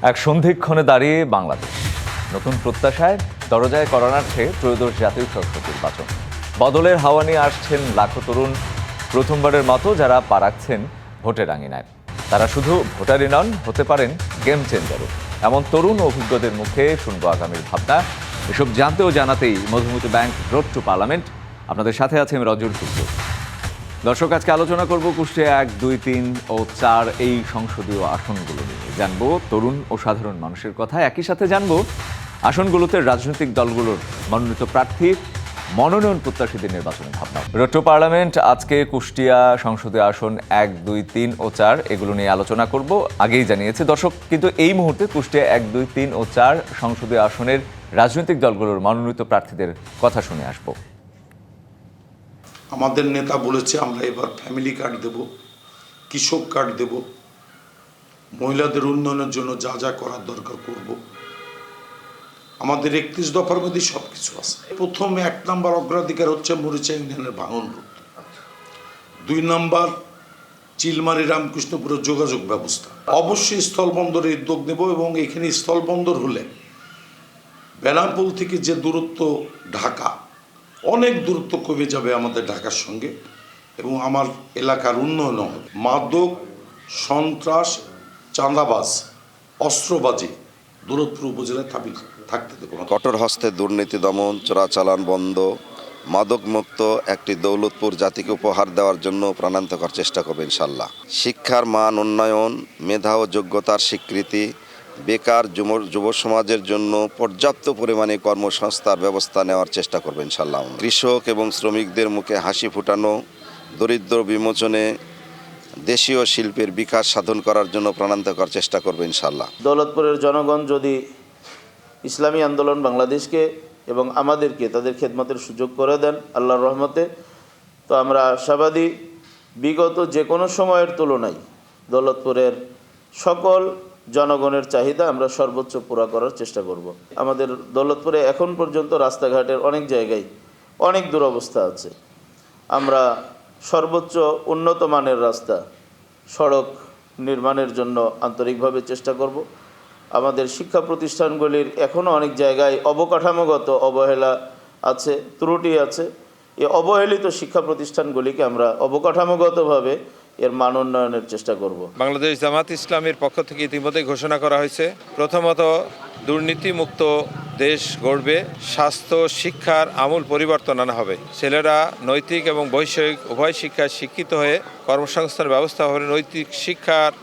এক সন্ধিক্ষণে দাঁড়িয়ে বাংলাদেশ নতুন প্রত্যাশায় দরজায় করোনার্থে ত্রয়োদশ জাতীয় সংসদ নির্বাচন বদলের হাওয়া নিয়ে আসছেন লাখো তরুণ। প্রথমবারের মতো যারা পা রাখছেন ভোটের আঙিনায়, তারা শুধু ভোটারই নন, হতে পারেন গেম চেঞ্জারও। এমন তরুণ অভিজ্ঞদের মুখে শুনবো আগামীর ভাবনা। এসব জানতে ও জানাতেই Madhumati bank road to parliament. আপনাদের সাথে আছে আমি রজুল টুকু। দর্শক, আজকে আলোচনা করব কুষ্টিয়া 1, 2, 3 ও 4 এই সংসদীয় আসনগুলো নিয়ে। জানবো তরুণ ও সাধারণ মানুষের কথা, একই সাথে জানবো আসনগুলোতে রাজনৈতিক দলগুলোর মনোনীত প্রার্থীর মনোনয়ন প্রত্যাশীদের নির্বাচনের ভাবনা। রোড টু পার্লামেন্ট আজকে কুষ্টিয়া সংসদীয় আসন 1, 2, 3 ও 4 এগুলো নিয়ে আলোচনা করব, আগেই জানিয়েছে দর্শক। কিন্তু এই মুহূর্তে কুষ্টিয়া 1, 2, 3 ও 4 সংসদীয় আসনের রাজনৈতিক দলগুলোর মনোনীত প্রার্থীদের কথা শুনে আসবো। আমাদের নেতা বলেছে আমরা এবার ফ্যামিলি কার্ড দেব, কৃষক কার্ড দেব, মহিলাদের উন্নয়নের জন্য যা যা করার দরকার করব। আমাদের 31 দফার মধ্যে সব কিছু আছে। প্রথম 1 নম্বর অগ্রাধিকার হচ্ছে মরিচা ইউনিয়নের ভাঙন রোড, 2 নম্বর চিলমারি রামকৃষ্ণপুরের যোগাযোগ ব্যবস্থা। অবশ্যই স্থলবন্দরের উদ্যোগ নেব এবং এখানে স্থলবন্দর হলে বেনাপোল থেকে যে দূরত্ব ঢাকা, অনেক দূরত্ব কমে যাবে আমাদের ঢাকার সঙ্গে এবং আমার এলাকার উন্নয়ন হবে। মাদক, সন্ত্রাস, চাঁদাবাজ, অস্ত্রবাজি দৌলতপুর উপজেলায় থাকতে দেব না। কঠোর হস্তে দুর্নীতি দমন, চোরাচালান বন্ধ, মাদকমুক্ত একটি দৌলতপুর জাতিকে উপহার দেওয়ার জন্য প্রাণান্তকর চেষ্টা করবে ইনশাল্লাহ। শিক্ষার মান উন্নয়ন, মেধা ও যোগ্যতার স্বীকৃতি, বেকার যুব সমাজের জন্য পর্যাপ্ত পরিমাণে কর্মসংস্থার ব্যবস্থা নেওয়ার চেষ্টা করবে ইনশাল্লাহ। কৃষক এবং শ্রমিকদের মুখে হাসি ফুটানো, দরিদ্র বিমোচনে, দেশীয় শিল্পের বিকাশ সাধন করার জন্য প্রাণান্তকর চেষ্টা করবে ইনশাল্লাহ। দৌলতপুরের জনগণ যদি ইসলামী আন্দোলন বাংলাদেশকে এবং আমাদেরকে তাদের খেদমতের সুযোগ করে দেন আল্লাহর রহমতে, তো আমরা আশাবাদী বিগত যে কোনো সময়ের তুলনায় দৌলতপুরের সকল জনগণের চাহিদা আমরা সর্বোচ্চ পুরা করার চেষ্টা করব। আমাদের দৌলতপুরে এখন পর্যন্ত রাস্তাঘাটের অনেক জায়গায় অনেক দুরবস্থা আছে। আমরা সর্বোচ্চ উন্নত মানের রাস্তা, সড়ক নির্মাণের জন্য আন্তরিকভাবে চেষ্টা করব। আমাদের শিক্ষা প্রতিষ্ঠানগুলির এখনও অনেক জায়গায় অবকাঠামোগত অবহেলা আছে, ত্রুটি আছে। এই অবহেলিত শিক্ষা প্রতিষ্ঠানগুলিকে আমরা অবকাঠামোগতভাবে এর মান উন্নয়নের চেষ্টা করব। বাংলাদেশ জামাত ইসলামের পক্ষ থেকে ইতিমধ্যে ঘোষণা করা হয়েছে, প্রথমত দুর্নীতিমুক্ত দেশ গড়বে, স্বাস্থ্য শিক্ষার আমূল পরিবর্তন আনা হবে। ছেলেরা নৈতিক এবং বৈষয়িক উভয় শিক্ষায় শিক্ষিত হয়ে কর্মসংস্থান ব্যবস্থা হবে, নৈতিক শিক্ষার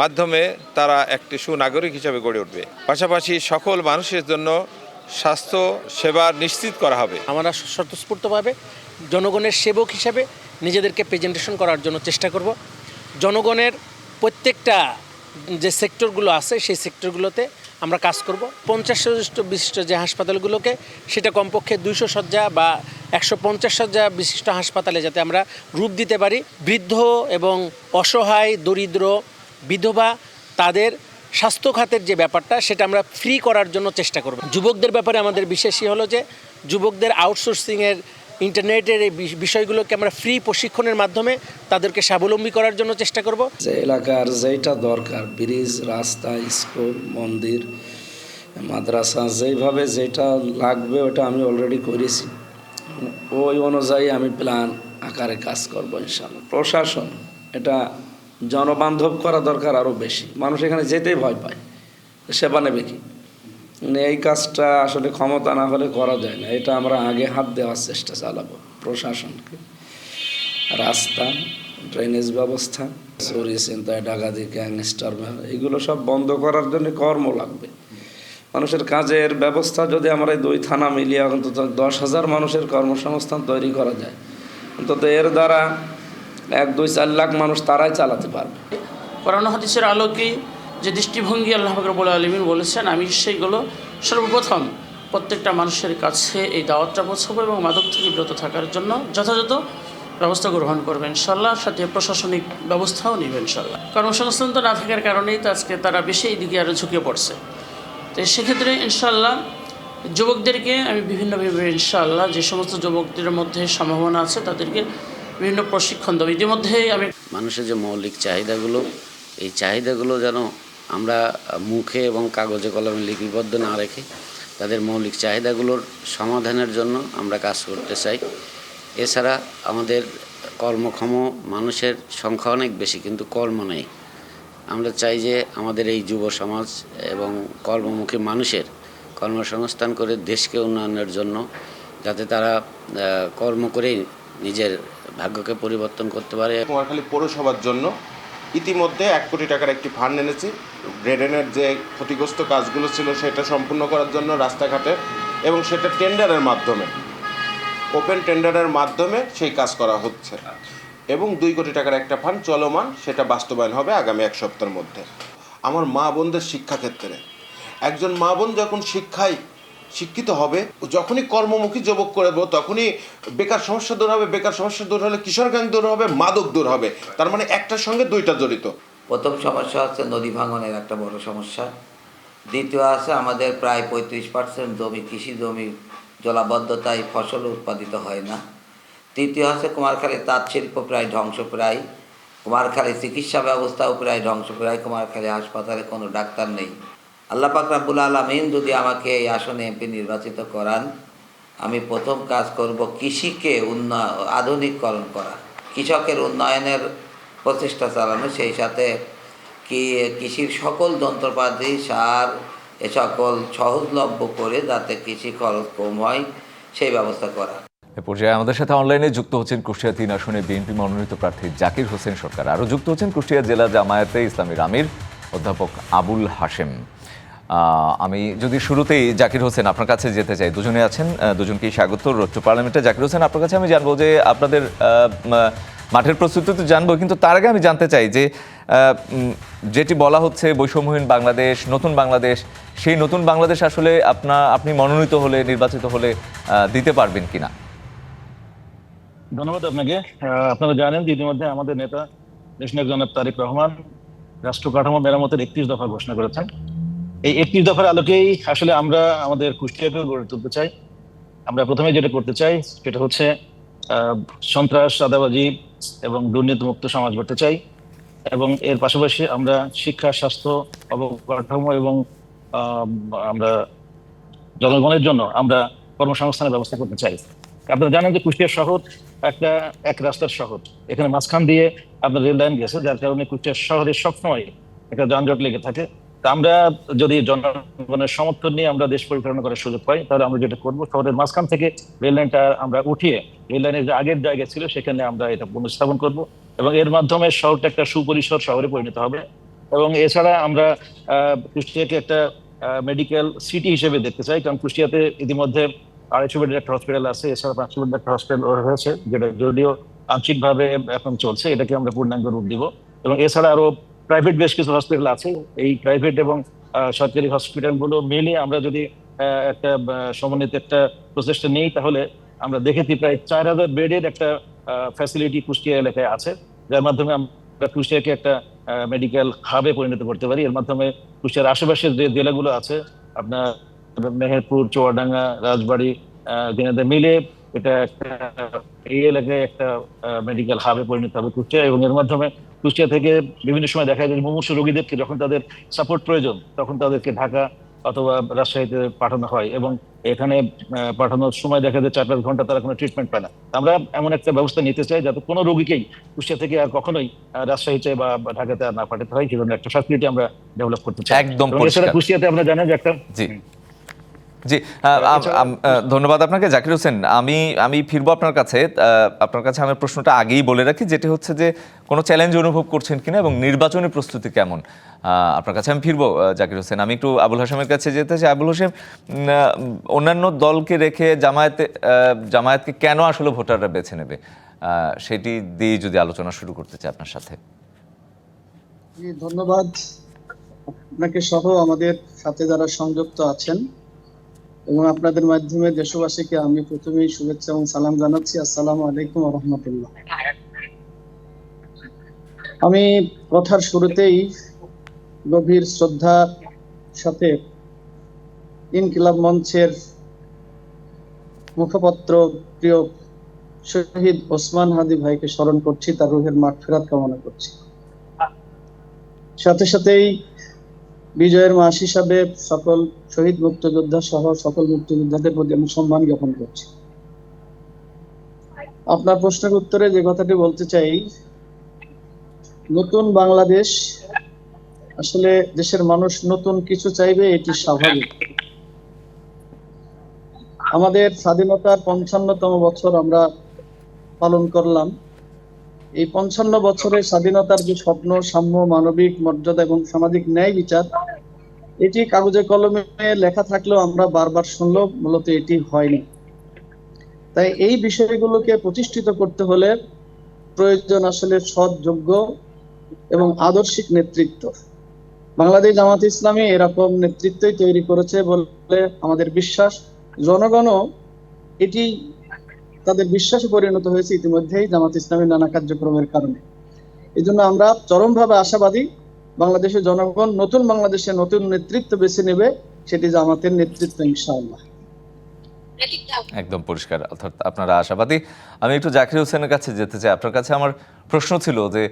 মাধ্যমে তারা একটি সুনাগরিক হিসেবে গড়ে উঠবে। পাশাপাশি সকল মানুষের জন্য স্বাস্থ্য সেবা নিশ্চিত করা হবে। আমরা স্বতঃস্ফূর্তভাবে জনগণের সেবক হিসেবে নিজেদেরকে প্রেজেন্টেশন করার জন্য চেষ্টা করব। জনগণের প্রত্যেকটা যে সেক্টরগুলো আছে সেই সেক্টরগুলোতে আমরা কাজ করব। 50 বিশিষ্ট যে হাসপাতালগুলোকে সেটা কমপক্ষে 200 শয্যা বা 150 শয্যা বিশিষ্ট হাসপাতালে যাতে আমরা রূপ দিতে পারি। বৃদ্ধ এবং অসহায়, দরিদ্র, বিধবা তাদের স্বাস্থ্য খাতের যে ব্যাপারটা সেটা আমরা ফ্রি করার জন্য চেষ্টা করব। যুবকদের ব্যাপারে আমাদের বিশেষই হলো যে যুবকদের আউটসোর্সিংয়ের, ইন্টারনেটের এই বিষয়গুলোকে আমরা ফ্রি প্রশিক্ষণের মাধ্যমে তাদেরকে স্বাবলম্বী করার জন্য চেষ্টা করব। যে এলাকার যেটা দরকার, ব্রিজ, রাস্তা, স্কুল, মন্দির, মাদ্রাসা, যেইভাবে যেটা লাগবে ওটা আমি অলরেডি করেছি। ওই অনুযায়ী আমি প্ল্যান আকারে কাজ করবো ইনশাআল্লাহ। প্রশাসন এটা জনবান্ধব করা দরকার আরও বেশি। মানুষ এখানে যেতেই ভয় পায়, সেবা নেবে কি? এই কাজটা আসলে ক্ষমতা না হলে করা যায় না। এটা আমরা আগে হাত দেওয়ার চেষ্টা চালাবো। প্রশাসনকে রাস্তা, ড্রেনেজ ব্যবস্থা, চুরি, ছিনতাই, ডাকাতি, গ্যাংস্টার এগুলো সব বন্ধ করার জন্য কর্ম লাগবে। মানুষের কাজের ব্যবস্থা যদি আমরা এই 2 থানা মিলিয়ে অন্তত 10,000 মানুষের কর্মসংস্থান তৈরি করা যায়, অন্তত এর দ্বারা 1, 2, 4 লাখ মানুষ তারাই চালাতে পারবে। কোরআন হাদিসের আলোকে যে দৃষ্টিভঙ্গি আল্লাহ পাক রব্বুল আলামিন বলেছেন, আমি সেইগুলো সর্বপ্রথম প্রত্যেকটা মানুষের কাছে এই দাওয়াতটা পৌঁছাবো এবং মাদক থেকে বিরত থাকার জন্য যথাযথ ব্যবস্থা গ্রহণ করবেন ইনশাআল্লাহ। সাথে প্রশাসনিক ব্যবস্থাও নেবেন ইনশাআল্লাহ। কর্মসংস্থান তো না থাকার কারণেই তো আজকে তারা বেশি এই দিকে আরও ঝুঁকে পড়ছে। তো সেক্ষেত্রে ইনশাআল্লাহ যুবকদেরকে আমি বিভিন্নভাবে ইনশাআল্লাহ যে সমস্ত যুবকদের মধ্যে সম্ভাবনা আছে তাদেরকে বিভিন্ন প্রশিক্ষণ দেবো। ইতিমধ্যেই আমি মানুষের যে মৌলিক চাহিদাগুলো, এই চাহিদাগুলো যেন আমরা মুখে এবং কাগজে কলমে লিপিবদ্ধ না রেখে তাদের মৌলিক চাহিদাগুলোর সমাধানের জন্য আমরা কাজ করতে চাই। এছাড়া আমাদের কর্মক্ষম মানুষের সংখ্যা অনেক বেশি, কিন্তু কর্ম নেই। আমরা চাই যে আমাদের এই যুব সমাজ এবং কর্মমুখী মানুষের কর্মসংস্থান করে দেশকে উন্নয়নের জন্য, যাতে তারা কর্ম করেই নিজের ভাগ্যকে পরিবর্তন করতে পারে। কুমারখালী পৌরসভার জন্য ইতিমধ্যে 1 কোটি টাকার একটি ফান্ড এনেছি। ড্রেনের যে ক্ষতিগ্রস্ত কাজগুলো ছিল সেটা সম্পূর্ণ করার জন্য রাস্তাঘাটে, এবং সেটা টেন্ডারের মাধ্যমে, ওপেন টেন্ডারের মাধ্যমে সেই কাজ করা হচ্ছে। এবং 2 কোটি টাকার একটা ফান্ড চলমান, সেটা বাস্তবায়ন হবে আগামী 1 সপ্তাহের মধ্যে। আমার মা বোনদের শিক্ষাক্ষেত্রে, একজন মা বোন যখন শিক্ষিত হবে, যখনই কর্মমুখী যুবক করব, তখনই বেকার সমস্যা দূর হবে। বেকার সমস্যা দূর হলে কিশোর গ্যাং দূর হবে, মাদক দূর হবে। তার মানে একটার সঙ্গে দুইটা জড়িত। প্রথম সমস্যা হচ্ছে নদী ভাঙনের একটা বড় সমস্যা। দ্বিতীয় আছে আমাদের প্রায় 35% জমি, কৃষি জমি জলাবদ্ধতায় ফসল উৎপাদিত হয় না। তৃতীয় আছে কুমারখালী তাঁত শিল্প প্রায় ধ্বংসপ্রায়, কুমারখালী চিকিৎসা ব্যবস্থাও প্রায় ধ্বংসপ্রায়, কুমারখালী হাসপাতালে কোনো ডাক্তার নেই। আল্লাহ পাক রব্বুল আলামিন যদি আমাকে এই আসনে এমপি নির্বাচিত করান, আমি প্রথম কাজ করব কৃষিকে আধুনিকরণ করা, কৃষকের উন্নয়নের প্রচেষ্টা চালানো, সেই সাথে কৃষির সকল যন্ত্রপাতি, সার এ সকল সহজলভ্য করে যাতে কৃষি খরচ কম হয় সেই ব্যবস্থা করা। এ পর্যায়ে আমাদের সাথে অনলাইনে যুক্ত হচ্ছেন কুষ্টিয়া 3 আসনে বিএনপি মনোনীত প্রার্থী জাকির হোসেন সরকার। আরও যুক্ত হচ্ছেন কুষ্টিয়া জেলা জামায়াতে ইসলামীর আমির অধ্যাপক আবুল হাশেম। আমি যদি শুরুতেই জাকির হোসেন আপনার কাছে যেতে চাই, দুজনে আছেন, দুজনকেই স্বাগত রোড টু পার্লামেন্টে। জাকির হোসেন, আপনার কাছে আমি জানবো যে আপনাদের মাঠের প্রস্তুতি তো জানবো, কিন্তু তার আগে আমি জানতে চাই যে যেটি বলা হচ্ছে বৈষম্যহীন বাংলাদেশ, নতুন বাংলাদেশ, সেই নতুন বাংলাদেশ আসলে আপনি মনোনীত হলে, নির্বাচিত হলে দিতে পারবেন কিনা? ধন্যবাদ আপনাকে। আপনারা জানেন যে ইতিমধ্যে আমাদের নেতা দেশনায়ক জনাব তারেক রহমান রাষ্ট্র কাঠামো মেরামতের 31 দফা ঘোষণা করেছেন। এই 31 দফার আলোকেই আসলে আমরা আমাদের কুষ্টিয়াকে গড়ে তুলতে চাই। আমরা প্রথমে যেটা করতে চাই সেটা হচ্ছে সন্ত্রাস, চাঁদাবাজি এবং দুর্নীতিমুক্ত সমাজ গড়তে চাই, এবং এর পাশাপাশি আমরা শিক্ষা, স্বাস্থ্য, অবকাঠামো এবং আমরা জনগণের জন্য আমরা কর্মসংস্থানের ব্যবস্থা করতে চাই। আপনারা জানেন যে কুষ্টিয়া শহর এক রাস্তার শহর, এখানে মাঝখান দিয়ে আপনার রেল লাইন গেছে, যার কারণে কুষ্টিয়া শহরে সবসময় একটা যানজট লেগে থাকে। তা আমরা যদি জনগণের সমর্থন নিয়ে আমরা দেশ পরিচালনা করার সুযোগ পাই, তাহলে আমরা যেটা করবো, শহরের মাঝখান থেকে রেল লাইনটা আমরা উঠিয়ে রেল লাইনের যে আগের জায়গা ছিল সেখানে আমরা এটা পুনঃস্থাপন করব, এবং এর মাধ্যমে শহরটা একটা সুপরিসর শহরে পরিণত হবে। এবং এছাড়া আমরা কুষ্টিয়াকে একটা মেডিকেল সিটি হিসেবে দেখতে চাই, কারণ কুষ্টিয়াতে ইতিমধ্যে 250 বেডের একটা হসপিটাল আছে, এছাড়া 500 বেডের একটা হসপিটাল হয়েছে, যেটা যদিও আংশিকভাবে এখন চলছে, এটাকে আমরা পূর্ণাঙ্গ রূপ দিব। এবং এছাড়া আরো প্রাইভেট বেশ কিছু হসপিটাল আছে। এই প্রাইভেট এবং সরকারি হসপিটালগুলো মিলিয়ে আমরা যদি একটা সমন্বিত একটা প্রচেষ্টা নেই, তাহলে আমরা দেখেছি প্রায় 4000 বেডের একটা ফ্যাসিলিটি কুষ্টিয়া এলাকায় আছে, যার মাধ্যমে আমরা কুষ্টিয়াকে একটা মেডিকেল হাবে পরিণত করতে পারি। এর মাধ্যমে কুষ্টিয়ার আশেপাশের যে জেলাগুলো আছে, আপনার মেহেরপুর, চুয়াডাঙ্গা, রাজবাড়ী, দিনাজপুর মিলে এটা একটা এই এলাকায় একটা মেডিকেল হাবে পরিণত হবে কুষ্টিয়া। এবং এর মাধ্যমে কুষ্টিয়া থেকে বিভিন্ন সময় দেখা যায় মুমূর্ষু রোগীদেরকে যখন তাদের সাপোর্ট প্রয়োজন, তখন তাদেরকে ঢাকা অথবা রাজশাহীতে পাঠানো হয়, এবং এখানে পাঠানোর সময় দেখা যায় 4-5 ঘন্টা তারা কোনো ট্রিটমেন্ট পায় না। আমরা এমন একটা ব্যবস্থা নিতে চাই যাতে কোনো রোগীকেই কুষ্টিয়া থেকে আর কখনোই রাজশাহীতে বা ঢাকাতে আর না পাঠাতে হয়, সেজন্য একটা ফ্যাসিলিটি আমরা ডেভেলপ করতে চাই। একদম এছাড়া কুষ্টিয়াতে আমরা জানেন যে একটা জি, ধন্যবাদ আপনাকে জাকির হোসেন। আমি ফিরবো আপনার কাছে। আমার প্রশ্নটা আগেই বলে রাখি, যেটি হচ্ছে যে কোনো চ্যালেঞ্জ অনুভব করছেন কিনা এবং নির্বাচনী প্রস্তুতি কেমন। আপনার কাছে আমি ফিরবো জাকির হোসেন। আমি একটু আবুল হাশেমের কাছে যেতে চাই। আবুল হাশেম, অন্যান্য দলকে রেখে জামায়াতকে কেন আসলে ভোটাররা বেছে নেবে, সেটি দিয়ে যদি আলোচনা শুরু করতে চাই আপনার সাথে। ধন্যবাদ আপনাকে সহ আমাদের সাথে যারা সংযুক্ত আছেন, এবং আপনাদের মাধ্যমে দেশবাসীকে আমি প্রথমেই শুভেচ্ছা এবং সালাম জানাচ্ছি। আসসালামু আলাইকুম ওয়া রাহমাতুল্লাহ। আমি কথার শুরুতেই গভীর শ্রদ্ধার সাথে ইনকিলাব মঞ্চের মুখপত্র প্রিয় শহীদ ওসমান হাদি ভাইকে স্মরণ করছি, তার রুহের মাগফিরাত কামনা করছি। সাথে সাথেই বিজয়ের মাস হিসাবে সকল শহীদ মুক্তিযোদ্ধা সহ সকল মুক্তিযোদ্ধাদের প্রতি আমি সম্মান জ্ঞাপন করছি। আপনার প্রশ্নের উত্তরে যে কথাটি বলতে চাই, নতুন বাংলাদেশ, আসলে দেশের মানুষ নতুন কিছু চাইবে, এটি স্বাভাবিক। আমাদের স্বাধীনতার 55তম বছর আমরা পালন করলাম। এই 55 বছরের স্বাধীনতার যে স্বপ্ন, সাম্য, মানবিক মর্যাদা এবং সামাজিক ন্যায় বিচার, এটি কাগজে কলমে লেখা থাকলেও আমরা বারবার শুনলেও মূলত এটি হয়নি। তাই এই বিষয়গুলোকে প্রতিষ্ঠিত করতে হলে প্রয়োজন আসলে সৎ, যোগ্য এবং আদর্শিক নেতৃত্ব। বাংলাদেশ জামাত ইসলামী এরকম নেতৃত্বই তৈরি করেছে বলে আমাদের বিশ্বাস। জনগণও এটি তাদের বিশ্বাসে পরিণত হয়েছে ইতিমধ্যেই জামাত ইসলামের নানা কার্যক্রমের কারণে। এই জন্য আমরা চরমভাবে আশাবাদী, বাংলাদেশের জনগণ নতুন বাংলাদেশে নতুন নেতৃত্ব বেছে নেবে, সেটি জামাতের নেতৃত্ব ইনশাআল্লাহ। একদম পরিষ্কার, অর্থাৎ আপনারা আশাবাদী। আমি একটু জাকির হোসেনের কাছে যেতে চাই। আপনার কাছে আমার প্রশ্ন ছিল যে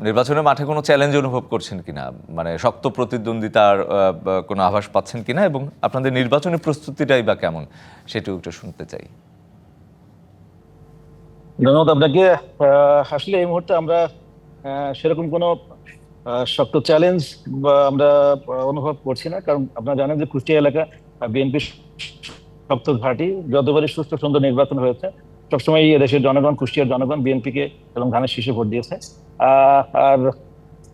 নির্বাচনের মাঠে কোনো চ্যালেঞ্জ অনুভব করছেন কিনা, মানে শক্ত প্রতিদ্বন্দ্বিতার কোনো আভাস পাচ্ছেন কিনা, এবং আপনাদের নির্বাচনী প্রস্তুতিটাই বা কেমন, সেটাও একটু শুনতে চাই। ধন্যবাদ আপনাকে। আসলে এই মুহূর্তে আমরা সেরকম কোনো শক্ত চ্যালেঞ্জ বা আমরা অনুভব করছি না, কারণ আপনারা জানেন যে কুষ্টিয়া এলাকা বিএনপি শক্ত ঘাঁটি। যতবারই সুস্থ সুন্দর নির্বাচন হয়েছে, সবসময় দেশের জনগণ, কুষ্টিয়ার জনগণ বিএনপিকে এবং ধানের শীষে ভোট দিয়েছে। আর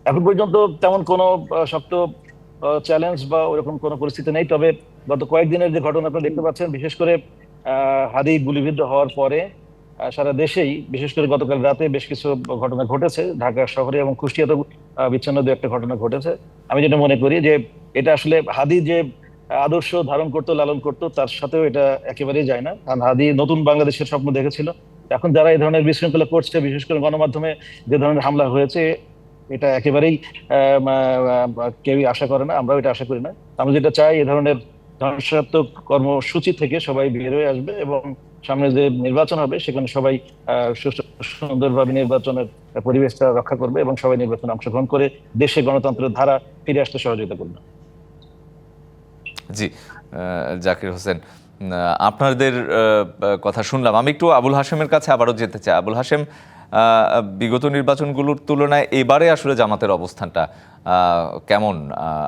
এখন পর্যন্ত তেমন কোনো শক্ত চ্যালেঞ্জ বা ওরকম কোনো পরিস্থিতি নেই। তবে গত কয়েকদিনের যে ঘটনা আপনারা দেখতে পাচ্ছেন, বিশেষ করে হাদি গুলিবিদ্ধ হওয়ার পরে সারা দেশেই, বিশেষ করে গতকাল রাতে বেশ কিছু ঘটনা ঘটেছে ঢাকা শহরে এবং কুষ্টিয়াতেও বিচ্ছিন্ন দু একটা ঘটনা ঘটেছে। আমি যেটা মনে করি যে এটা আসলে হাদি যে আদর্শ ধারণ করতো, লালন করতো, তার সাথেও এটা একেবারেই যায় না। কারণ হাদি নতুন বাংলাদেশের স্বপ্ন দেখেছিল। এখন যারা এই ধরনের বিশৃঙ্খলা করছে, বিশেষ করে গণমাধ্যমে যে ধরনের হামলা হয়েছে, এটা একেবারেই কেউই আশা করে না, আমরাও এটা আশা করি না। আমরা যেটা চাই, এ ধরনের ধ্বংসাত্মক কর্মসূচি থেকে সবাই বের হয়ে আসবে এবং সামনে যে নির্বাচন হবে সেখানে সবাই সুন্দরভাবে নির্বাচনের পরিবেশটা রক্ষা করবে এবং সবাই নির্বাচনে অংশগ্রহণ করে দেশে গণতন্ত্রের ধারা ফিরে আসতে সহযোগিতা করবে। জি, জাকির হোসেন, আপনাদের কথা শুনলাম। আমি একটু আবুল হাশেমের কাছে আবারও যেতে চাই। আবুল হাশেম, বিগত নির্বাচনগুলোর তুলনায় এবারে আসলে জামাতের অবস্থানটা কেমন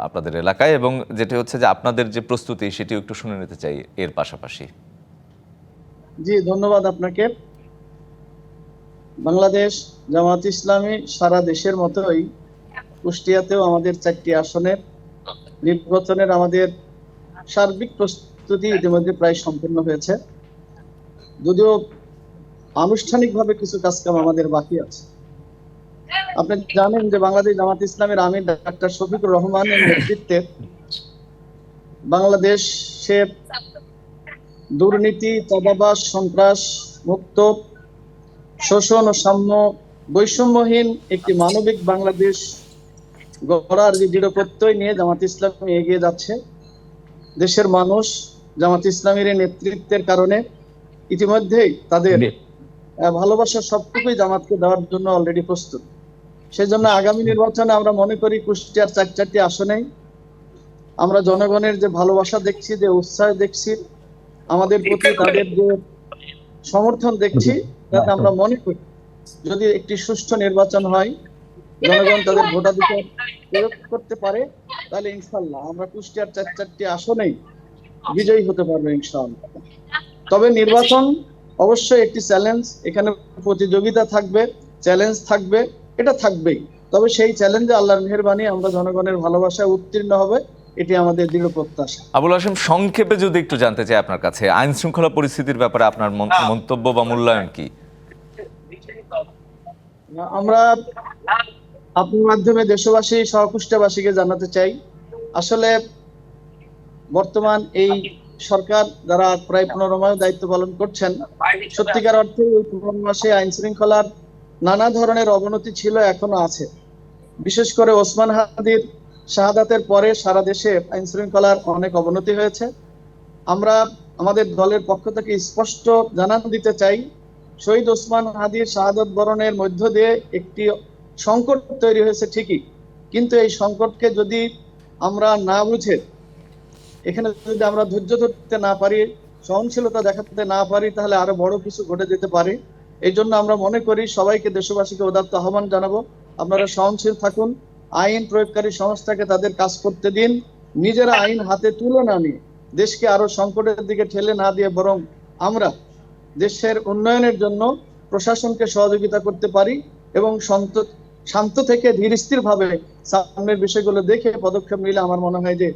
আপনাদের এলাকায়, এবং যেটা হচ্ছে যে আপনাদের যে প্রস্তুতি, সেটিও একটু শুনে নিতে চাই এর পাশাপাশি। জি, ধন্যবাদ আপনাকে। বাংলাদেশ জামাত ইসলামী সারা দেশের মতোই কুষ্টিয়াতেও আমাদের 4টি আসনের নির্বাচনের আমাদের সার্বিক প্রস্তুতি ইতিমধ্যে প্রায় সম্পূর্ণ হয়েছে, যদিও আনুষ্ঠানিকভাবে কিছু কাজকাম আমাদের বাকি আছে। আপনি জানেন যে বাংলাদেশ জামাত ইসলামের আমির ডাক্তার শফিকুর রহমানের নেতৃত্বে বাংলাদেশের দুর্নীতি, চাঁদাবাজ, সন্ত্রাস মুক্ত, শোষণ ও সাম্য বৈষম্যহীন একটি মানবিক বাংলাদেশ গড়ার যে দৃঢ় প্রত্যয় নিয়ে জামাত ইসলামী এগিয়ে যাচ্ছে। দেশের মানুষ জামাত ইসলামীর নেতৃত্বের কারণে ইতিমধ্যেই তাদের ভালোবাসার সবটুকুই জামাতকে দেওয়ার জন্য অলরেডি প্রস্তুত। সেজন্য আগামী নির্বাচনে আমরা মনে করি কুষ্টিয়ার 4টি আসনেই আমরা জনগণের যে ভালোবাসা দেখছি, যে উৎসাহ দেখছি, আমাদের প্রতি তাদের যে সমর্থন দেখছি, তাতে আমরা মনে করি যদি একটি সুষ্ঠু নির্বাচন হয়, জনগণ তাদের ভোটাধিকার প্রয়োগ করতে পারে, তাহলে ইনশাআল্লাহ আমরা কুষ্টিয়ার 4টি আসনেই বিজয়ী হতে পারবো ইনশাআল্লাহ। তবে নির্বাচন অবশ্যই একটি চ্যালেঞ্জ, এখানে প্রতিযোগিতা থাকবে, চ্যালেঞ্জ থাকবে, এটা থাকবেই। তবে সেই চ্যালেঞ্জে আল্লাহর মেহেরবানি আমরা জনগণের ভালোবাসায় উত্তীর্ণ হবে, এটি আমাদের দৃঢ় প্রত্যাশা। আবুল হাশেম, সংক্ষেপে যদি একটু জানতে চাই আপনার কাছে, আইন শৃঙ্খলা পরিস্থিতির ব্যাপারে আপনার মন্তব্য বা মূল্যায়ন কি? আমরা আপনার মাধ্যমে দেশবাসী সহ কুষ্টিয়াবাসীকে জানাতে চাই, আসলে বর্তমান এই সরকার যারা প্রায় 15 মাস দায়িত্ব পালন করছেন, সত্যিকার অর্থে এই 15 মাসে আইন শৃঙ্খলার নানা ধরনের অবনতি ছিল, এখনো আছে। বিশেষ করে ওসমান হাদির শাহাদাতের পরে সারা দেশে আইন শৃঙ্খলার অনেক অবনতি হয়েছে। আমরা আমাদের দলের পক্ষ থেকে স্পষ্ট জানান দিতে চাই, শহীদ ওসমান হাদির শাহাদাত বরণের মধ্য দিয়ে একটি সংকট তৈরি হয়েছে ঠিকই, কিন্তু এই সংকটকে যদি আমরা না বুঝে এখানে যদি আমরা ধৈর্য ধরতে না পারি, সহনশীলতা দেখাতে না পারি, তাহলে আরো বড় কিছু ঘটে যেতে পারে। এই জন্য আমরা মনে করি সবাইকে, দেশবাসীকে উদাত্ত আহ্বান জানাবো, আপনারা সহনশীল থাকুন, আইন প্রয়োগকারী সংস্থাকে তাদের কাজ করতে দিন, নিজেরা আইন হাতে তুলে না নিয়ে দেশকে আরো সংকটের দিকে ঠেলে না দিয়ে বরং আমরা দেশের উন্নয়নের জন্য প্রশাসনকে সহযোগিতা করতে পারি এবং শান্ত থেকে ধীর স্থির ভাবে সামনের বিষয়গুলো দেখে পদক্ষেপ নিলে আমার মনে হয় যে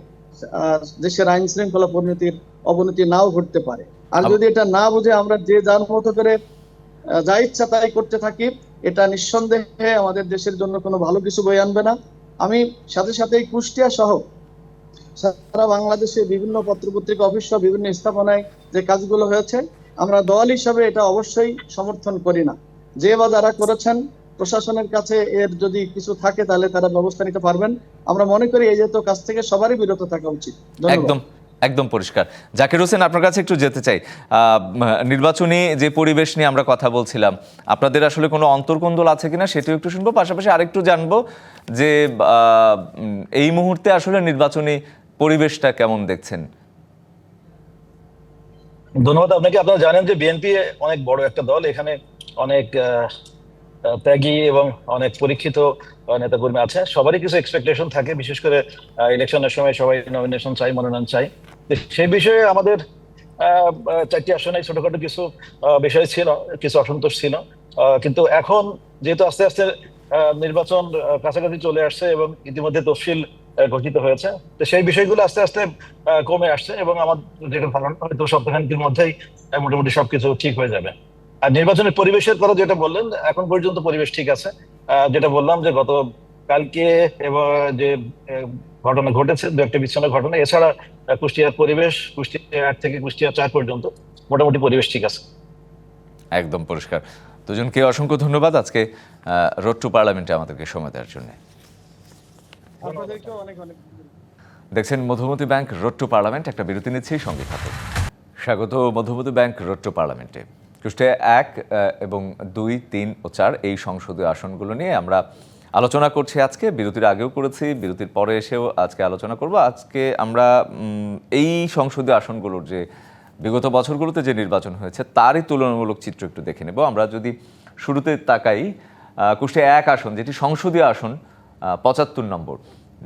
দেশের আইন শৃঙ্খলা অবনতি নাও ঘটতে পারে। আর যদি এটা না বুঝে আমরা যে যার মতো করে যা ইচ্ছা তাই করতে থাকি, এটা নিঃসন্দেহে আমাদের দেশের জন্য কোনো ভালো কিছু বয়ে আনবে না। আমি সাথে সাথে কুষ্টিয়া সহ সারা বাংলাদেশে বিভিন্ন পত্রপত্রিকা অফিস সহ বিভিন্ন স্থাপনায় যে কাজগুলো হয়েছে, আমরা দল হিসাবে এটা অবশ্যই সমর্থন করি না। যে বা যারা করেছেন, প্রশাসনের কাছে এর যদি কিছু থাকে তাহলে তারা ব্যবস্থা নিতে পারবেন। আমরা মনে করি এই জাতীয় কাজ থেকে সবারই বিরত থাকা উচিত। একদম একদম পরিষ্কার। জাকির হোসেন, আপনার কাছে একটু যেতে চাই, নির্বাচনী যে পরিবেশ নিয়ে আমরা কথা বলছিলাম, আপনাদের আসলে কোনো অন্তর্কোন্দল আছে কিনা সেটিও একটু শুনবো, পাশাপাশি আরেকটু জানবো যে এই মুহূর্তে আসলে নির্বাচনী পরিবেশটা কেমন দেখছেন? ধন্যবাদ আপনাকে। আপনারা জানেন যে বিএনপি অনেক বড় একটা দল, এখানে অনেক ত্যাগী এবং অনেক পরীক্ষিত নেতাকর্মী আছে। সবারই কিছু এক্সপেকটেশন থাকে, বিশেষ করে ইলেকশনের সময় সবাই নমিনেশন চাই, মনোনয়ন চাই। সেই বিষয়ে আমাদের 4টি আসনে ছোটখাটো কিছু বিষয় ছিল, কিছু অসন্তোষ ছিল, কিন্তু এখন যেহেতু আস্তে আস্তে নির্বাচন কাছাকাছি চলে আসছে এবং ইতিমধ্যে তফসিল ঘোষিত হয়েছে, তো সেই বিষয়গুলো আস্তে আস্তে কমে আসছে এবং আমার যেটা ধারণা হয়তো সপ্তাহখানেকের মধ্যেই মোটামুটি সবকিছু ঠিক হয়ে যাবে। আর নির্বাচনের পরিবেশের কথা যেটা বললেন, এখন পর্যন্ত পরিবেশ ঠিক আছে। যেটা বললাম যে গত কালকে এবং যে ঘটনা ঘটেছে, দু একটা বিচ্ছিন্ন ঘটনা, এছাড়া কুষ্টিয়ার পরিবেশ, কুষ্টিয়া 1 থেকে কুষ্টিয়া 4 পর্যন্ত মোটামুটি পরিবেশ ঠিক আছে। একদম পরিষ্কার। দুজনকে অসংখ্য ধন্যবাদ আজকে রোড টু পার্লামেন্টে আমাদেরকে সময় দেওয়ার জন্য। দেখছেন Madhumati bank road to parliament. একটা বিরতি নিচ্ছি, সঙ্গে থাকুন। স্বাগত মধুমতি ব্যাংক রোড টু পার্লামেন্টে। কুষ্টিয়া 1 এবং 2, 3 ও 4 এই সংসদীয় আসনগুলো নিয়ে আমরা আলোচনা করছি আজকে। বিরতির আগেও করেছি, বিরতির পরে এসেও আজকে আলোচনা করব। আজকে আমরা এই সংসদীয় আসনগুলোর যে বিগত বছরগুলোতে যে নির্বাচন হয়েছে তারই তুলনামূলক চিত্র একটু দেখে নেব। আমরা যদি শুরুতে তাকাই, কুষ্টিয়া 1 আসন, যেটি সংসদীয় আসন, 75 নম্বর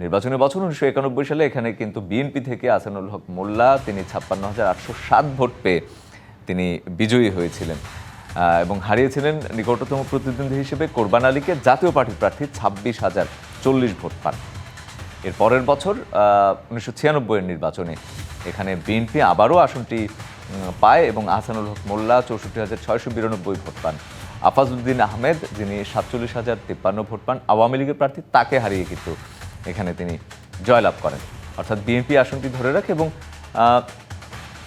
নির্বাচনের বছর 1991 সালে এখানে কিন্তু বিএনপি থেকে আহসানুল হক মোল্লা, তিনি 56,807 ভোট পেয়ে তিনি বিজয়ী হয়েছিলেন এবং হারিয়েছিলেন নিকটতম প্রতিদ্বন্দ্বী হিসেবে কোরবান আলীকে, জাতীয় পার্টির প্রার্থী 26,040 ভোট পান। এর পরের বছর 1996 নির্বাচনে এখানে বিএনপি আবারও আসনটি পায় এবং আহসানুল হক মোল্লা 64,692 ভোট পান। আফাজউদ্দিন আহমেদ, যিনি 47,053 ভোট পান, আওয়ামী লীগের প্রার্থী, তাকে হারিয়ে কিন্তু এখানে তিনি জয়লাভ করেন। অর্থাৎ বিএনপি আসনটি ধরে রাখে এবং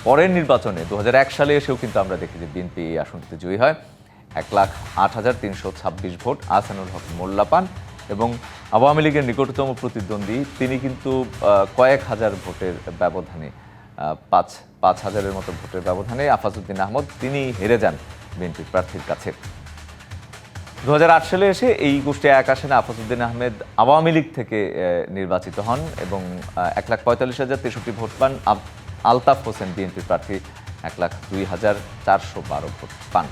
পরের নির্বাচনে 2001 সালে এসেও কিন্তু আমরা দেখি যে বিএনপি এই আসনটিতে জয়ী হয়। 1,08,326 ভোট আহসানুল হক মোল্লা পান এবং আওয়ামী লীগের নিকটতম প্রতিদ্বন্দ্বী, তিনি কিন্তু কয়েক হাজার ভোটের ব্যবধানে, 5,000-এর মতো ভোটের ব্যবধানে আফাজউদ্দিন আহমদ, তিনি হেরে যান বিএনপির প্রার্থীর কাছে। 2008 সালে এসে এই কুষ্টিয়া 1 আসনে আফাজউদ্দিন আহমেদ আওয়ামী লীগ থেকে নির্বাচিত হন এবং 1,45,063 ভোট পান। আলতাফ হোসেন, বিএনপির প্রার্থী, 1,02,412 ভোট পান।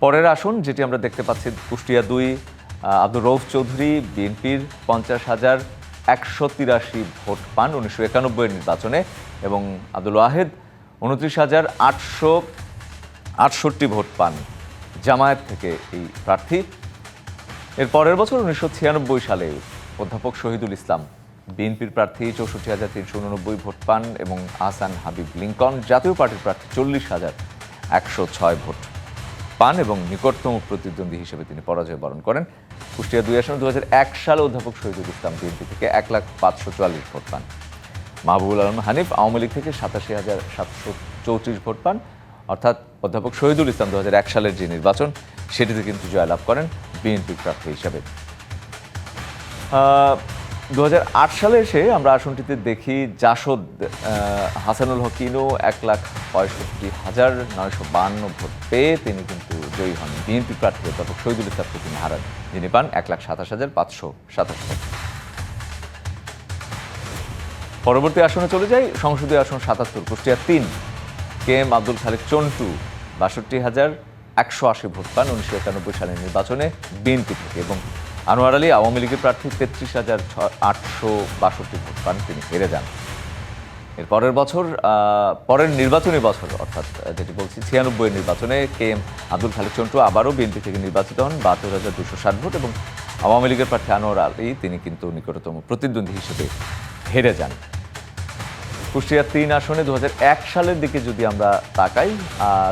পরের আসন যেটি আমরা দেখতে পাচ্ছি, কুষ্টিয়া 2, আব্দুর রউফ চৌধুরী, বিএনপির 50,183 ভোট পান 1991 নির্বাচনে এবং আব্দুল ওয়াহেদ 29,868 ভোট পান, জামায়াত থেকে এই প্রার্থী। এর পরের বছর 1996 সালে অধ্যাপক শহীদুল ইসলাম, বিএনপির প্রার্থী, 64,389 ভোট পান এবং আহসান হাবিব লিঙ্কন, জাতীয় পার্টির প্রার্থী, 40,106 ভোট পান এবং নিকটতম প্রতিদ্বন্দ্বী হিসেবে তিনি পরাজয় বরণ করেন। কুষ্টিয়া 2 আসনে 2001 সালে অধ্যাপক শহীদুল ইসলাম বিএনপি থেকে 1,544 ভোট পান। মাহবুবুল আলম হানিফ আওয়ামী লীগ থেকে 87,734 ভোট পান। অর্থাৎ অধ্যাপক শহীদুল ইসলাম 2001 সালের যে নির্বাচন, সেটিতে কিন্তু জয়লাভ করেন বিএনপির প্রার্থী হিসাবে। 2008 সালে এসে আমরা আসনটিতে দেখি জাসদ হাসানুল হক ইনু 1,65,952 ভোট পেয়ে তিনি কিন্তু জয়ী হন। বিএনপি প্রার্থী অধ্যাপক শহীদুল ইসলামকে তিনি হারান, যিনি পান 1,27,527 ভোট। পরবর্তী আসনে চলে যাই। সংসদীয় আসন ৭৭, কুষ্টিয়া ৩, KM আব্দুল খালেক চন্টু ৬২,১৮০ ভোট পান ১৯৯১ সালের নির্বাচনে বিএনপি থেকে, এবং আনোয়ার আলী আওয়ামী লীগের প্রার্থী ৩৩,৮৬২ ভোট পান, তিনি হেরে যান। এর পরের নির্বাচনী বছর অর্থাৎ যেটি বলছি ৯৬ নির্বাচনে KM আব্দুল খালেক চন্টু আবারও বিএনপি থেকে নির্বাচিত হন ৭২,২৬০ ভোট, এবং আওয়ামী লীগের প্রার্থী আনোয়ার আলী তিনি কিন্তু নিকটতম প্রতিদ্বন্দ্বী হিসেবে হেরে যান। কুষ্টিয়া ৩ আসনে ২০০১ সালের দিকে যদি আমরা তাকাই,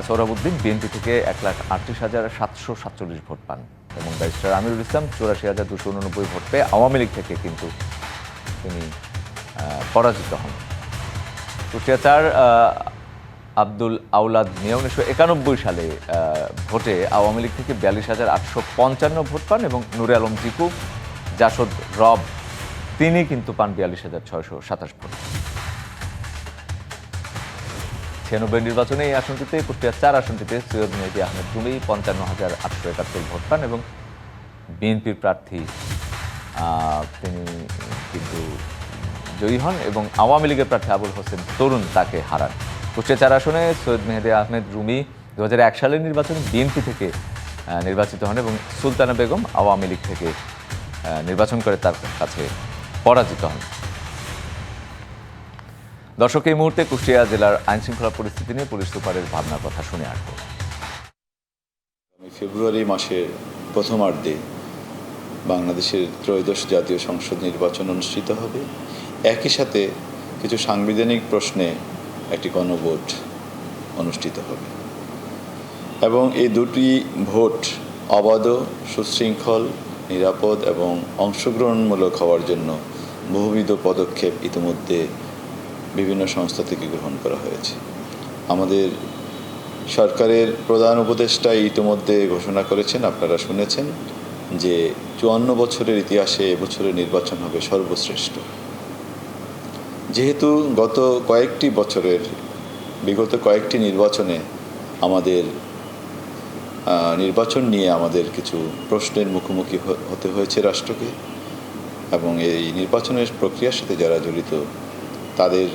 সোহরাবউদ্দিন বিএনপি থেকে ১,৩৮,৭৪৭ ভোট পান, এবং ব্যারিস্টার আমিরুল ইসলাম ৮৪,২৮৯ ভোট পেয়ে আওয়ামী লীগ থেকে কিন্তু তিনি পরাজিত হন। কুষ্টিয়া ৪, আব্দুল আউলাদ মিয়া ১৯৯১ সালে ভোটে আওয়ামী লীগ থেকে ৪২,৮৫৫ ভোট পান, এবং নুরে আলম জিকু জাসদ রব তিনি কিন্তু পান ৪২,৬২৭ ভোট। ৯৬ নির্বাচনে এই আসনটিতে, কুষ্টিয়া ৪ আসনটিতে সৈয়দ মেহেদী আহমেদ রুমি ৫৫,৮৭১ ভোট পান, এবং বিএনপির প্রার্থী তিনি কিন্তু জয়ী হন, এবং আওয়ামী লীগের প্রার্থী আবুল হোসেন তরুণ তাকে হারান। কুষ্টিয়া ৪ আসনে সৈয়দ মেহেদী আহমেদ রুমি ২০০১ সালের নির্বাচনে বিএনপি থেকে নির্বাচিত হন, এবং সুলতানা বেগম আওয়ামী লীগ থেকে নির্বাচন করে তার কাছে পরাজিত হন। দর্শক, এই মুহূর্তে কুষ্টিয়া জেলার আইনশৃঙ্খলা পরিস্থিতি নিয়ে পুলিশ সুপারের ভাবনার কথা শুনে আসব। ফেব্রুয়ারি মাসের প্রথমার্ধে বাংলাদেশের ত্রয়োদশ জাতীয় সংসদ নির্বাচন অনুষ্ঠিত হবে। একই সাথে কিছু সাংবিধানিক প্রশ্নে একটি গণভোট অনুষ্ঠিত হবে, এবং এই দুটি ভোট অবাধ, সুশৃঙ্খল, নিরাপদ এবং অংশগ্রহণমূলক হওয়ার জন্য বহুবিধ পদক্ষেপ ইতিমধ্যে বিভিন্ন সংস্থা থেকে গ্রহণ করা হয়েছে। আমাদের সরকারের প্রধান উপদেষ্টা ইতিমধ্যে ঘোষণা করেছেন, আপনারা শুনেছেন, যে ৫৪ বছরের ইতিহাসে এবছরের নির্বাচন হবে সর্বশ্রেষ্ঠ। যেহেতু বিগত কয়েকটি নির্বাচনে আমাদের নির্বাচন নিয়ে আমাদের কিছু প্রশ্নের মুখোমুখি হতে হয়েছে রাষ্ট্রকে, এবং এই নির্বাচনের প্রক্রিয়ার সাথে যারা জড়িত তাদের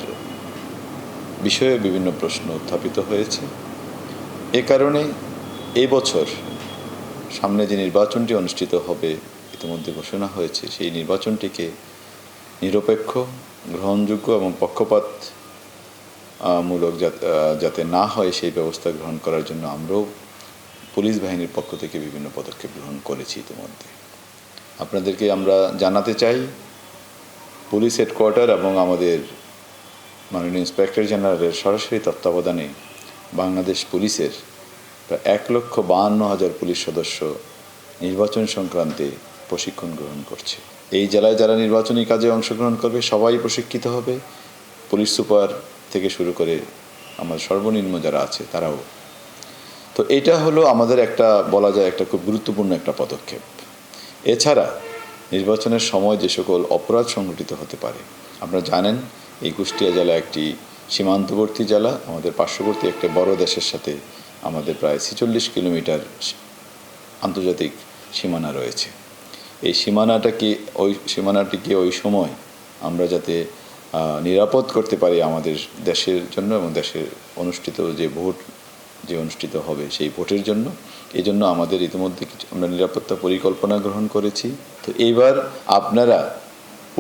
বিষয়ে বিভিন্ন প্রশ্ন উত্থাপিত হয়েছে। এ কারণে এই বছর সামনে যে নির্বাচনটি অনুষ্ঠিত হবে ইতিমধ্যে ঘোষণা হয়েছে, সেই নির্বাচনটিকে নিরপেক্ষ, গ্রহণযোগ্য এবং পক্ষপাত মূলক যাতে না হয় সেই ব্যবস্থা গ্রহণ করার জন্য আমরাও পুলিশ বাহিনীর পক্ষ থেকে বিভিন্ন পদক্ষেপ গ্রহণ করেছি ইতিমধ্যে। আপনাদেরকে আমরা জানাতে চাই, পুলিশ হেডকোয়ার্টার এবং আমাদের মাননীয় ইন্সপেক্টর জেনারেলের সরাসরি তত্ত্বাবধানে বাংলাদেশ পুলিশের প্রায় ১,৫২,০০০ পুলিশ সদস্য নির্বাচন সংক্রান্তে প্রশিক্ষণ গ্রহণ করছে। এই জেলায় যারা নির্বাচনী কাজে অংশগ্রহণ করবে সবাই প্রশিক্ষিত হবে, পুলিশ সুপার থেকে শুরু করে আমাদের সর্বনিম্ন যারা আছে তারাও। তো এটা হলো আমাদের একটা বলা যায় একটা খুব গুরুত্বপূর্ণ একটা পদক্ষেপ। এছাড়া নির্বাচনের সময় যে সকল অপরাধ সংঘটিত হতে পারে, আপনারা জানেন এই কুষ্টিয়া জেলা একটি সীমান্তবর্তী জেলা, আমাদের পার্শ্ববর্তী একটা বড় দেশের সাথে আমাদের প্রায় ৪৬ কিলোমিটার আন্তর্জাতিক সীমানা রয়েছে। এই সীমানাটিকে ওই সময় আমরা যাতে নিরাপদ করতে পারি আমাদের দেশের জন্য এবং দেশের অনুষ্ঠিত যে ভোট যে অনুষ্ঠিত হবে সেই ভোটের জন্য, এই জন্য আমাদের ইতিমধ্যে আমরা নিরাপত্তা পরিকল্পনা গ্রহণ করেছি। তো এইবার আপনারা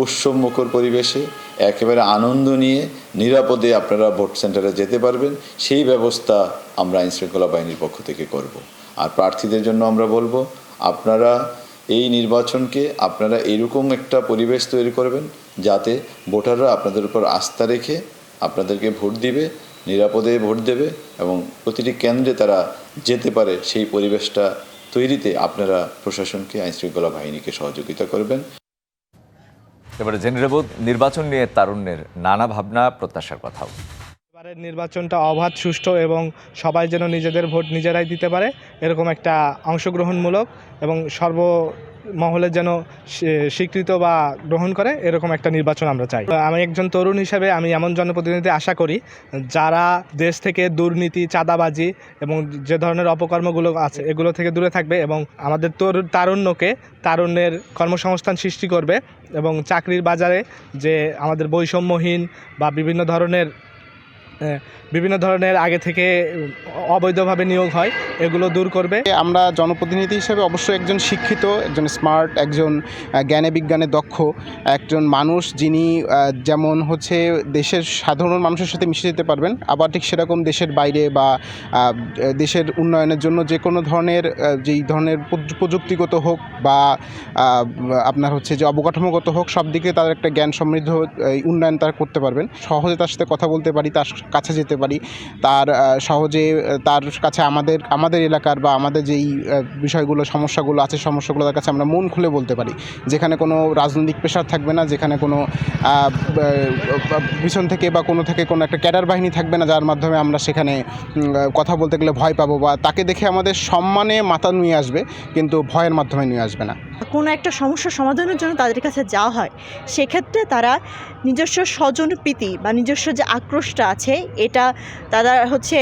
উৎসবমুখর পরিবেশে একেবারে আনন্দ নিয়ে নিরাপদে আপনারা ভোট সেন্টারে যেতে পারবেন, সেই ব্যবস্থা আমরা আইনশৃঙ্খলা বাহিনীর পক্ষ থেকে করব। আর প্রার্থীদের জন্য আমরা বলবো, আপনারা এই নির্বাচনকে আপনারা এইরকম একটা পরিবেশ তৈরি করবেন যাতে ভোটাররা আপনাদের উপর আস্থা রেখে আপনাদেরকে ভোট দিবে, নিরাপদে ভোট দেবে এবং প্রতিটি কেন্দ্রে তারা যেতে পারে, সেই পরিবেশটা তৈরিতে আপনারা প্রশাসনকে, আইনশৃঙ্খলা বাহিনীকে সহযোগিতা করবেন। এবারে জেনে নেব নির্বাচন নিয়ে তারুণ্যের নানা ভাবনা, প্রত্যাশার কথাও। এবারের নির্বাচনটা অবাধ, সুষ্ঠু এবং সবাই যেন নিজেদের ভোট নিজেরাই দিতে পারে এরকম একটা অংশগ্রহণমূলক এবং মহলে যেন স্বীকৃত বা গ্রহণ করে এরকম একটা নির্বাচন আমরা চাই। আমি একজন তরুণ হিসেবে আমি এমন জনপ্রতিনিধি আশা করি যারা দেশ থেকে দুর্নীতি, চাঁদাবাজি এবং যে ধরনের অপকর্মগুলো আছে এগুলো থেকে দূরে থাকবে এবং আমাদের তারুণ্যের কর্মসংস্থান সৃষ্টি করবে এবং চাকরির বাজারে যে আমাদের বৈষম্যহীন বা বিভিন্ন ধরনের আগে থেকে অবৈধভাবে নিয়োগ হয় এগুলো দূর করবে। আমরা জনপ্রতিনিধি হিসেবে অবশ্যই একজন শিক্ষিত, একজন স্মার্ট, একজন জ্ঞানে বিজ্ঞানে দক্ষ একজন মানুষ, যিনি যেমন হচ্ছে দেশের সাধারণ মানুষের সাথে মিশে যেতে পারবেন, আবার ঠিক সেরকম দেশের বাইরে বা দেশের উন্নয়নের জন্য যে কোনো ধরনের যেই ধরনের প্রযুক্তিগত হোক বা আপনার হচ্ছে যে অবকাঠামোগত হোক, সব দিকে তার একটা জ্ঞান সমৃদ্ধ উন্নয়ন তারা করতে পারবেন। সহজে তার সাথে কথা বলতে পারি, তার কাছে যেতে পারি, তার সহজে তার কাছে আমাদের এলাকার বা আমাদের যেই বিষয়গুলো সমস্যাগুলো আছে সমস্যাগুলো তার কাছে আমরা মন খুলে বলতে পারি, যেখানে কোনো রাজনৈতিক প্রেশার থাকবে না, যেখানে কোনো পিছন থেকে বা কোনো একটা ক্যাডার বাহিনী থাকবে না যার মাধ্যমে আমরা সেখানে কথা বলতে গেলে ভয় পাবো বা তাকে দেখে আমাদের সম্মানে মাথা নুয়ে আসবে কিন্তু ভয়ের মাধ্যমে নিয়ে আসবে না। কোনো একটা সমস্যা সমাধানের জন্য তাদের কাছে যাওয়া হয়, সেক্ষেত্রে তারা নিজস্ব স্বজনপ্রীতি বা নিজস্ব যে আক্রোশটা আছে এটা তারা হচ্ছে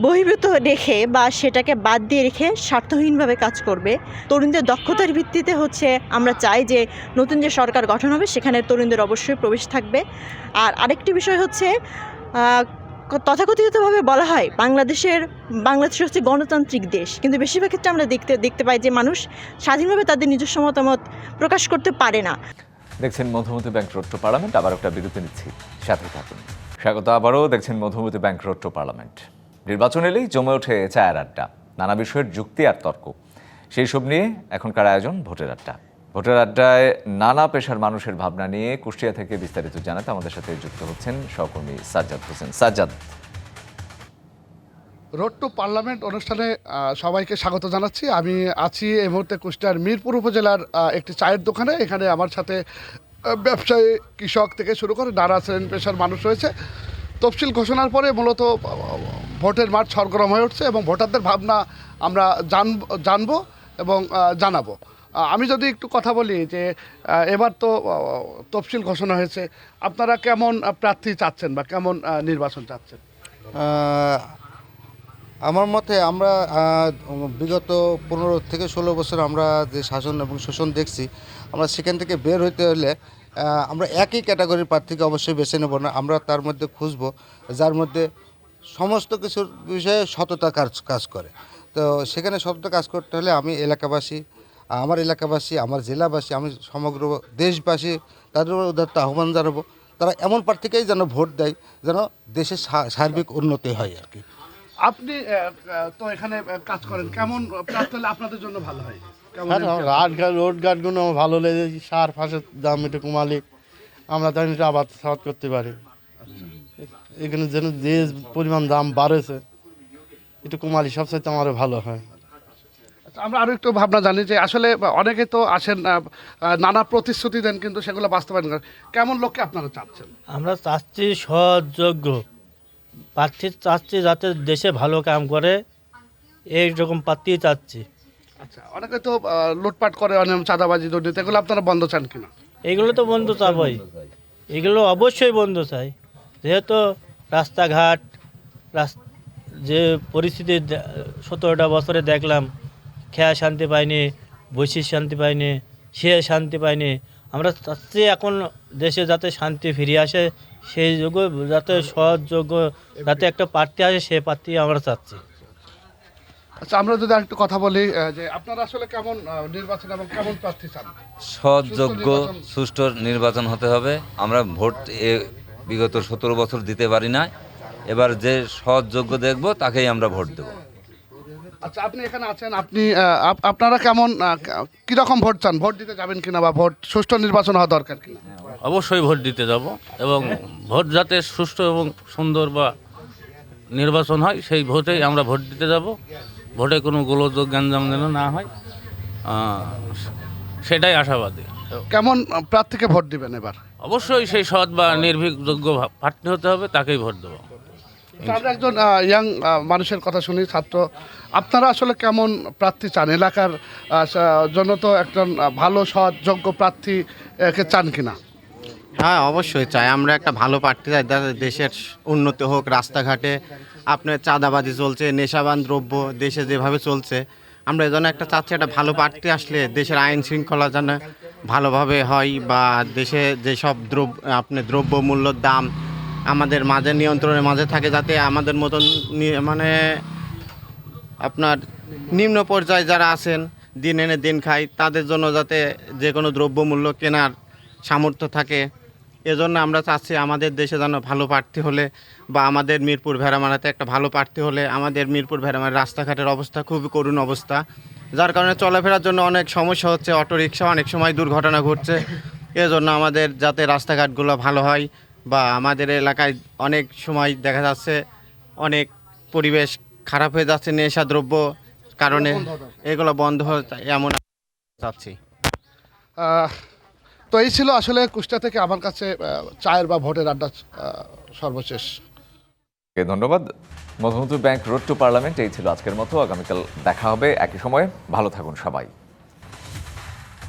বহির্ভূত রেখে বা সেটাকে বাদ দিয়ে রেখে স্বার্থহীনভাবে কাজ করবে। তরুণদের দক্ষতার ভিত্তিতে হচ্ছে আমরা চাই যে নতুন যে সরকার গঠন হবে সেখানে তরুণদের অবশ্যই প্রবেশ থাকবে। আর আরেকটি বিষয় হচ্ছে তথাকথিতভাবে বলা হয় বাংলাদেশ হচ্ছে গণতান্ত্রিক দেশ, কিন্তু বেশিরভাগ ক্ষেত্রে আমরা দেখতে পাই যে মানুষ স্বাধীনভাবে তাদের নিজস্ব মতামত প্রকাশ করতে পারে না। দেখছেন Madhumati bank road to parliament. আবার একটা বিরতি নিচ্ছি, সাথে থাকুন। স্বাগত আবারও। দেখছেন Madhumati bank road to parliament. নির্বাচন এলেই জমে ওঠে চায়ের আড্ডা, নানা বিষয়ের যুক্তি আর তর্ক। সেই সব নিয়ে এখনকার আয়োজন ভোটের আড্ডা। ভোটের আড্ডায় নানা পেশার মানুষের ভাবনা নিয়ে কুষ্টিয়া থেকে বিস্তারিত জানাতে আমাদের সাথে যুক্ত হচ্ছেন সহকর্মী Sajjad Hossain. Sajjad, road to parliament অনুষ্ঠানে সবাইকে স্বাগত জানাচ্ছি। আমি আছি এই মুহূর্তে কুষ্টিয়ার মিরপুর উপজেলার একটি চায়ের দোকানে। এখানে আমার সাথে ব্যবসায়ী, কৃষক থেকে শুরু করে নানা শ্রেণী পেশার মানুষ রয়েছে। তফসিল ঘোষণার পরে মূলত ভোটের মাঠ সরগরম হয়ে উঠছে এবং ভোটারদের ভাবনা আমরা জানবো এবং জানাবো। আমি যদি একটু কথা বলি যে এবার তো তফসিল ঘোষণা হয়েছে, আপনারা কেমন প্রার্থী চাচ্ছেন বা কেমন নির্বাচন চাচ্ছেন? আমার মতে আমরা বিগত 15 থেকে 16 বছর আমরা যে শাসন এবং শোষণ দেখছি, আমরা সেখান থেকে বের হইতে হলে আমরা একই ক্যাটাগরির প্রার্থীকে অবশ্যই বেছে নেব না। আমরা তার মধ্যে খুঁজব যার মধ্যে সমস্ত কিছুর বিষয়ে সততা কাজ করে। তো সেখানে সততা কাজ করতে হলে আমি আমার এলাকাবাসী, আমার জেলাবাসী, আমি সমগ্র দেশবাসী তাদের উদাত্ত আহ্বান জানাবো, তারা এমন প্রার্থীকেই যেন ভোট দেয় যেন দেশের সার্বিক উন্নতি হয় আর কি। আপনি তো এখানে কাজ করেন, কেমন প্রার্থী হলে আপনাদের জন্য ভালো হয়? রোড ঘাটগুলো ভালো লেগে, সার ফাঁসের দাম একটু কমালে আমরা তাই একটু আবাদ সাবাদ করতে পারি। এখানে যেন যে পরিমাণ দাম বাড়েছে একটু কমালি সবচাইতে আমার ভালো হয়। আমরা আরও একটু ভাবনা জানি যে আসলে অনেকে তো আসেন নানা প্রতিশ্রুতি দেন কিন্তু সেগুলো বাস্তবায়ন করেন, কেমন লোককে আপনারা চাচ্ছেন? আমরা চাচ্ছি সৎযোগ্য প্রার্থী চাচ্ছি, যাতে দেশে ভালো কাম করে, এইরকম প্রার্থী চাচ্ছি। আচ্ছা, অনেকে তো লুটপাট করে, অনেক চাঁদাবাজি, দুর্নীতি, এগুলো আপনারা বন্ধ চান কিনা? এগুলো তো বন্ধ চাবই, এগুলো অবশ্যই বন্ধ চাই। যেহেতু রাস্তাঘাট যে পরিস্থিতি 17টা বছরে দেখলাম, খেয়া শান্তি পাইনি, বৈশির শান্তি পাইনি, সে শান্তি পাইনি। আমরা চাচ্ছি এখন দেশে যাতে শান্তি ফিরে আসে, সেই যোগ্য যাতে সৎযোগ্য যাতে একটা প্রার্থী আসে, সেই প্রার্থী আমরা চাচ্ছি। আচ্ছা, আমরা যদি একটু কথা বলি যে আপনারা আসলে কেমন নির্বাচন এবং কেমন প্রার্থী চান? সৎযোগ্য সুষ্ঠু নির্বাচন হতে হবে। আমরা ভোট বিগত 17 বছর দিতে পারি না, এবার যে সৎযোগ্য দেখব তাকেই আমরা ভোট দেব। আচ্ছা, আপনি এখানে আছেন, আপনারা কেমন কীরকম ভোট চান? ভোট দিতে যাবেন কিনা বা ভোট সুষ্ঠু নির্বাচন হওয়া দরকার কিনা? অবশ্যই ভোট দিতে যাব এবং ভোট যাতে সুষ্ঠু এবং সুন্দর বা নির্বাচন হয় সেই ভোটেই আমরা ভোট দিতে যাব। ভোটে কোনো গোলযোগ গ্যাঞ্জাম যেন না হয়, সেটাই আশাবাদী। কেমন প্রার্থীকে ভোট দিবেন এবার? অবশ্যই সেই সৎ বা নির্ভীকযোগ্য প্রার্থী হতে হবে, তাকেই ভোট দেব। আমরা একজন ইয়াং মানুষের কথা শুনি, ছাত্র। আপনারা আসলে কেমন প্রার্থী চান? এলাকার জন্য তো একজন ভালো সৎ যোগ্য প্রার্থীকে চান কিনা? হ্যাঁ, অবশ্যই চাই। আমরা একটা ভালো প্রার্থী চাই, দেশের উন্নতি হোক। রাস্তাঘাটে আপনার চাঁদাবাজি চলছে, নেশাবান দ্রব্য দেশে যেভাবে চলছে, আমরা এজন্য একটা চাচ্ছি একটা ভালো প্রার্থী আসলে দেশের আইন শৃঙ্খলা যেন ভালোভাবে হয়, বা দেশে যেসব দ্রব্য মূল্যর দাম আমাদের মাঝে নিয়ন্ত্রণের মাঝে থাকে, যাতে আমাদের মতন মানে আপনার নিম্ন পর্যায়ে যারা আছেন, দিন এনে দিন খায়, তাদের জন্য যাতে যে কোনো দ্রব্যমূল্য কেনার সামর্থ্য থাকে। এজন্য আমরা চাচ্ছি আমাদের দেশে যেন ভালো প্রার্থী হলে, বা আমাদের মিরপুর ভেড়ামারাতে একটা ভালো প্রার্থী হলে। আমাদের মিরপুর ভেড়ামারা রাস্তাঘাটের অবস্থা খুবই করুণ অবস্থা, যার কারণে চলাফেরার জন্য অনেক সমস্যা হচ্ছে। অটোরিকশা অনেক সময় দুর্ঘটনা ঘটছে। এজন্য আমাদের যাতে রাস্তাঘাটগুলো ভালো হয়, বা আমাদের এলাকায় অনেক সময় দেখা যাচ্ছে অনেক পরিবেশ খারাপ হয়ে যাচ্ছে নেশা দ্রব্য কারণে, এগুলো বন্ধ হয়ে এমন চাচ্ছি। তো এই ছিল আসলে কুষ্টিয়া থেকে আমার কাছে চায়ের বা ভোটের আড্ডা সর্বশেষ। ধন্যবাদ। Madhumati bank road to parliament এই ছিল আজকের মতো। আগামীকাল দেখা হবে একই সময়ে। ভালো থাকুন সবাই।